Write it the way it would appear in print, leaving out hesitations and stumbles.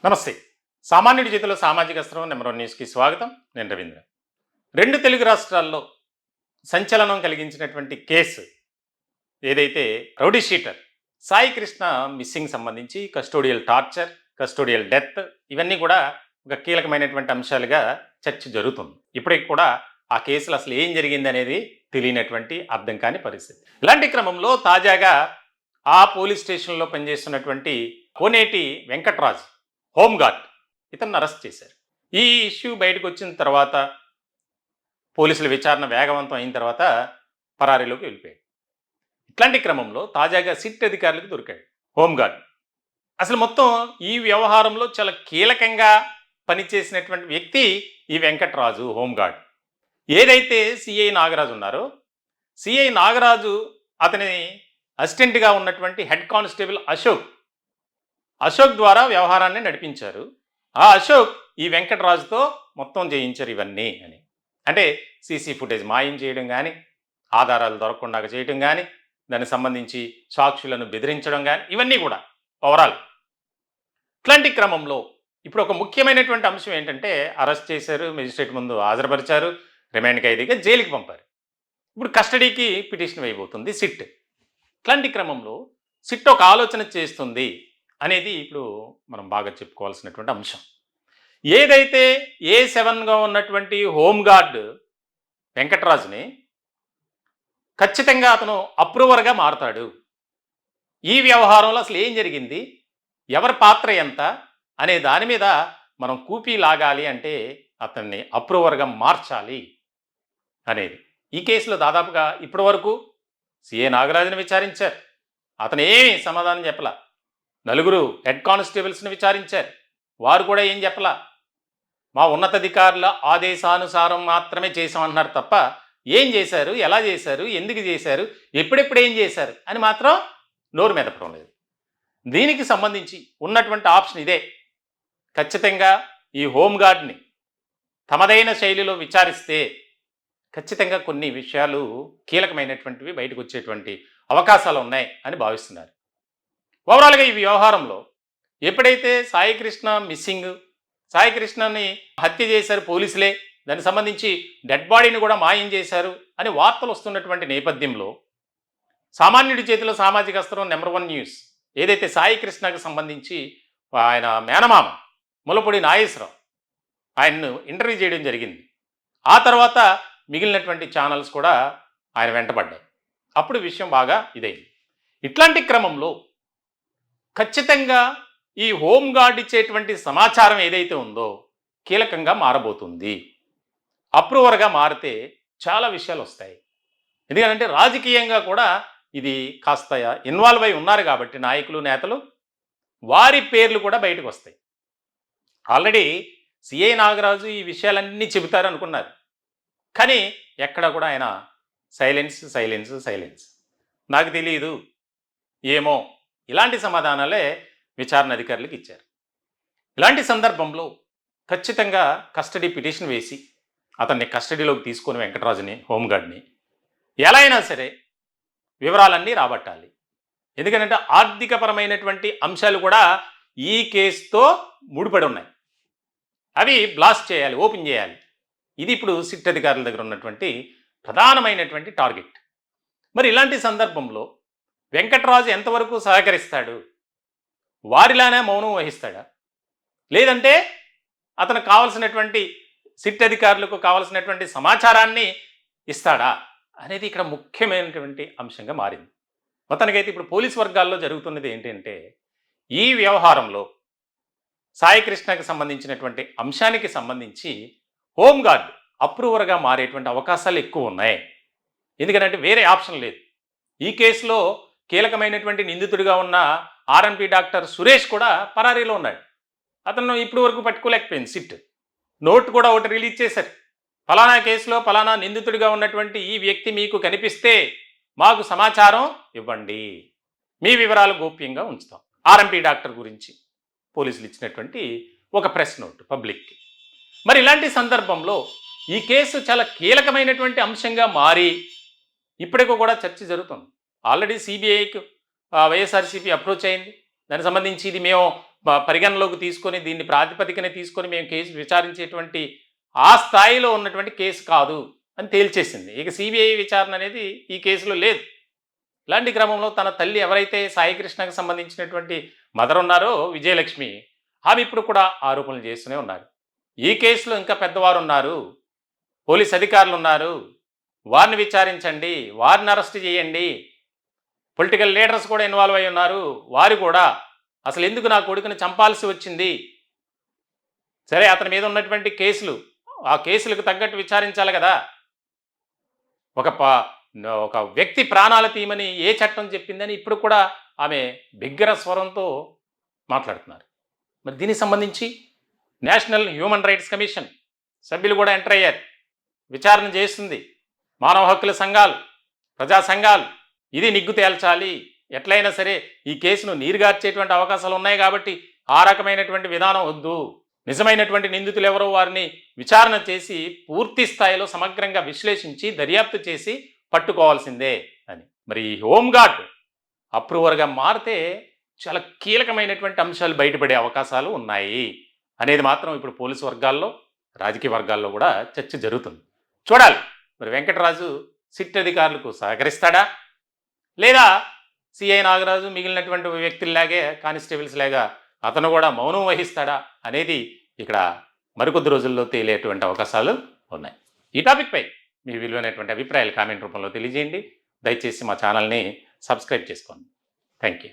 నమస్తే. సామాన్యుడి చేతిలో సామాజిక అస్త్రం నెంబర్ 1 న్యూస్‌కి స్వాగతం. నేను రవీంద్ర. 2 తెలుగు రాష్ట్రాల్లో సంచలనం కలిగించినటువంటి కేసు ఏదైతే rowdy sheeter Sai Krishna missing సంబంధించి కస్టోడియల్ టార్చర్, కస్టోడియల్ డెత్ ఇవన్నీ కూడా ఒక కీలకమైనటువంటి అంశాలుగా చర్చ జరుగుతుంది. ఇప్పటికి కూడా ఆ కేసులో అసలు ఏం జరిగిందనేది తెలియనటువంటి అర్థం కాని పరిస్థితి. ఇలాంటి క్రమంలో తాజాగా ఆ పోలీస్ స్టేషన్‌లో పనిచేస్తున్నటువంటి కోనేటి వెంకట్రాజు హోంగార్డ్ ఇతన్ని అరెస్ట్ చేశారు. ఈ ఇష్యూ బయటకు వచ్చిన తర్వాత పోలీసుల విచారణ వేగవంతం అయిన తర్వాత పరారీలోకి వెళ్ళిపోయాడు. ఇట్లాంటి క్రమంలో తాజాగా సిట్ అధికారులకు దొరికాడు హోంగార్డ్. అసలు మొత్తం ఈ వ్యవహారంలో చాలా కీలకంగా పనిచేసినటువంటి వ్యక్తి ఈ వెంకట్రాజు హోంగార్డ్. ఏదైతే సిఐ నాగరాజు ఉన్నారో సిఐ నాగరాజు అతని అసిస్టెంట్గా ఉన్నటువంటి హెడ్ కానిస్టేబుల్ అశోక్ ద్వారా వ్యవహారాన్ని నడిపించారు. ఆ అశోక్ ఈ వెంకటరాజుతో మొత్తం చేయించారు ఇవన్నీ అని. అంటే సీసీ ఫుటేజ్ మాయం చేయడం కానీ, ఆధారాలు దొరకకుండా చేయడం కానీ, దానికి సంబంధించి సాక్షులను బెదిరించడం కానీ ఇవన్నీ కూడా ఓవరాల్. ఇట్లాంటి క్రమంలో ఇప్పుడు ఒక ముఖ్యమైనటువంటి అంశం ఏంటంటే అరెస్ట్ చేశారు, మెజిస్ట్రేట్ ముందు హాజరుపరిచారు, రిమాండ్ ఖైదీగా జైలుకి పంపారు. ఇప్పుడు కస్టడీకి పిటిషన్ వేయబోతుంది సిట్. ఇట్లాంటి క్రమంలో సిట్ ఒక ఆలోచన చేస్తుంది అనేది ఇప్పుడు మనం బాగా చెప్పుకోవాల్సినటువంటి అంశం. ఏదైతే A7గా ఉన్నటువంటి హోంగార్డ్ వెంకటరాజుని ఖచ్చితంగా అతను అప్రూవర్గా మారతాడు. ఈ వ్యవహారంలో అసలు ఏం జరిగింది, ఎవరి పాత్ర ఎంత అనే దాని మీద మనం కూపీ లాగాలి అంటే అతన్ని అప్రూవర్గా మార్చాలి అనేది. ఈ కేసులో దాదాపుగా ఇప్పటి వరకు సిఏ నాగరాజుని విచారించారు, అతను ఏమీ సమాధానం చెప్పలా. నలుగురు హెడ్ కానిస్టేబుల్స్ని విచారించారు, వారు కూడా ఏం చెప్పలా. మా ఉన్నతాధికారుల ఆదేశానుసారం మాత్రమే చేసామన్నారు తప్ప ఏం చేశారు, ఎలా చేశారు, ఎందుకు చేశారు, ఎప్పుడెప్పుడు ఏం చేశారు అని మాత్రం నోరు మెదపడం లేదు. దీనికి సంబంధించి ఉన్నటువంటి ఆప్షన్ ఇదే. ఖచ్చితంగా ఈ హోంగార్డ్ని తమదైన శైలిలో విచారిస్తే ఖచ్చితంగా కొన్ని విషయాలు కీలకమైనటువంటివి బయటకు వచ్చేటువంటి అవకాశాలు ఉన్నాయి అని భావిస్తున్నారు. ఓవరాల్గా ఈ వ్యవహారంలో ఎప్పుడైతే సాయి కృష్ణ మిస్సింగ్, సాయి కృష్ణని హత్య చేశారు పోలీసులే, దానికి సంబంధించి డెడ్ బాడీని కూడా మాయం చేశారు అని వార్తలు వస్తున్నటువంటి నేపథ్యంలో సామాన్యుడి చేతిలో సామాజిక అస్త్రం నెంబర్ 1 న్యూస్ ఏదైతే సాయి కృష్ణకు సంబంధించి ఆయన మేనమామ ములపూడి నాగేశ్వరరావు ఆయన్ను ఇంటర్వ్యూ చేయడం జరిగింది. ఆ తర్వాత మిగిలినటువంటి ఛానల్స్ కూడా ఆయన వెంటబడ్డాయి. అప్పుడు విషయం బాగా ఇదైంది. ఇట్లాంటి క్రమంలో ఖచ్చితంగా ఈ హోంగార్డ్ ఇచ్చేటువంటి సమాచారం ఏదైతే ఉందో కీలకంగా మారబోతుంది. అప్రూవర్గా మారితే చాలా విషయాలు వస్తాయి. ఎందుకంటే రాజకీయంగా కూడా ఇది కాస్త ఇన్వాల్వ్ అయి ఉన్నారు కాబట్టి నాయకులు, నేతలు, వారి పేర్లు కూడా బయటకు వస్తాయి. ఆల్రెడీ సిఐ నాగరాజు ఈ విషయాలన్నీ చెబుతారు అనుకున్నారు, కానీ ఎక్కడ కూడా ఆయన సైలెన్స్ నాకు తెలియదు, ఏమో, ఇలాంటి సమాధానాలే విచారణ అధికారులకు ఇచ్చారు. ఇలాంటి సందర్భంలో ఖచ్చితంగా కస్టడీ పిటిషన్ వేసి అతన్ని కస్టడీలోకి తీసుకొని వెంకటరాజుని హోంగార్డ్ని ఎలా అయినా సరే వివరాలన్నీ రాబట్టాలి. ఎందుకంటే ఆర్థికపరమైనటువంటి అంశాలు కూడా ఈ కేసుతో ముడిపడి ఉన్నాయి. అవి బ్లాస్ట్ చేయాలి, ఓపెన్ చేయాలి. ఇది ఇప్పుడు సిట్ అధికారుల దగ్గర ఉన్నటువంటి ప్రధానమైనటువంటి టార్గెట్. మరి ఇలాంటి సందర్భంలో వెంకటరాజు ఎంతవరకు సహకరిస్తాడు, వారిలానే మౌనం వహిస్తాడా, లేదంటే అతనికి కావలసినటువంటి సిట్ అధికారులకు కావలసినటువంటి సమాచారాన్ని ఇస్తాడా అనేది ఇక్కడ ముఖ్యమైనటువంటి అంశంగా మారింది. మొత్తానికైతే ఇప్పుడు పోలీస్ వర్గాల్లో జరుగుతున్నది ఏంటంటే ఈ వ్యవహారంలో సాయి కృష్ణకి సంబంధించినటువంటి అంశానికి సంబంధించి హోంగార్డ్ అప్రూవర్గా మారేటువంటి అవకాశాలు ఎక్కువ ఉన్నాయి. ఎందుకంటే వేరే ఆప్షన్ లేదు. ఈ కేసులో కీలకమైనటువంటి నిందితుడిగా ఉన్న ఆర్ఎన్పి డాక్టర్ సురేష్ కూడా పరారీలో ఉన్నాడు. అతను ఇప్పుడు వరకు పట్టుకోలేకపోయింది సిట్. నోట్ కూడా ఒకటి రిలీజ్ చేశారు. ఫలానా కేసులో ఫలానా నిందితుడిగా ఉన్నటువంటి ఈ వ్యక్తి మీకు కనిపిస్తే మాకు సమాచారం ఇవ్వండి, మీ వివరాలు గోప్యంగా ఉంచుతాం. ఆర్ఎంపీ డాక్టర్ గురించి పోలీసులు ఇచ్చినటువంటి ఒక ప్రెస్ నోట్ పబ్లిక్కి. మరి ఇలాంటి సందర్భంలో ఈ కేసు చాలా కీలకమైనటువంటి అంశంగా మారి ఇప్పటికీ కూడా చర్చ జరుగుతుంది. ఆల్రెడీ సిబిఐకి వైఎస్ఆర్సీపీ అప్రోచ్ అయింది. దానికి సంబంధించి ఇది మేము పరిగణలోకి తీసుకొని దీన్ని ప్రాతిపదికన తీసుకొని మేము కేసు విచారించేటువంటి ఆ స్థాయిలో ఉన్నటువంటి కేసు కాదు అని తేల్చేసింది. ఇక సిబిఐ విచారణ అనేది ఈ కేసులో లేదు. ఇలాంటి క్రమంలో తన తల్లి ఎవరైతే సాయికృష్ణకు సంబంధించినటువంటి మదర్ ఉన్నారో విజయలక్ష్మి, ఆమె ఇప్పుడు కూడా ఆరోపణలు చేస్తూనే ఉన్నారు. ఈ కేసులో ఇంకా పెద్దవారు ఉన్నారు, పోలీస్ అధికారులు ఉన్నారు, వారిని విచారించండి, వారిని అరెస్ట్ చేయండి, పొలిటికల్ లీడర్స్ కూడా ఇన్వాల్వ్ అయి ఉన్నారు, వారు కూడా అసలు ఎందుకు నా కొడుకుని చంపాల్సి వచ్చింది, సరే అతని మీద ఉన్నటువంటి కేసులు ఆ కేసులకు తగ్గట్టు విచారించాలి కదా, ఒక వ్యక్తి ప్రాణాలు తీయమని ఏ చట్టం చెప్పిందని ఇప్పుడు కూడా ఆమె బిగ్గర స్వరంతో మాట్లాడుతున్నారు. మరి దీనికి సంబంధించి నేషనల్ హ్యూమన్ రైట్స్ కమిషన్ సభ్యులు కూడా ఎంటర్ అయ్యారు, విచారణ చేస్తుంది. మానవ హక్కుల సంఘాలు, ప్రజా సంఘాలు ఇది నిగ్గు తేల్చాలి, ఎట్లయినా సరే ఈ కేసును నీరుగార్చేటువంటి అవకాశాలు ఉన్నాయి కాబట్టి ఆ రకమైనటువంటి విధానం వద్దు, నిజమైనటువంటి నిందితులు ఎవరో వారిని విచారణ చేసి పూర్తి స్థాయిలో సమగ్రంగా విశ్లేషించి దర్యాప్తు చేసి పట్టుకోవాల్సిందే అని. మరి ఈ హోంగార్డ్ అప్రూవర్గా మారితే చాలా కీలకమైనటువంటి అంశాలు బయటపడే అవకాశాలు ఉన్నాయి అనేది మాత్రం ఇప్పుడు పోలీసు వర్గాల్లో, రాజకీయ వర్గాల్లో కూడా చర్చ జరుగుతుంది. చూడాలి మరి వెంకటరాజు సిట్ అధికారులకు సహకరిస్తాడా, లేదా సిఐ నాగరాజు మిగిలినటువంటి వ్యక్తుల్లాగే కానిస్టేబుల్స్ లాగా అతను కూడా మౌనం వహిస్తాడా అనేది ఇక్కడ మరికొద్ది రోజుల్లో తేలేటువంటి అవకాశాలు ఉన్నాయి. ఈ టాపిక్పై మీ విలువైనటువంటి అభిప్రాయాలు కామెంట్ రూపంలో తెలియజేయండి. దయచేసి మా ఛానల్ని సబ్స్క్రైబ్ చేసుకోండి. Thank you.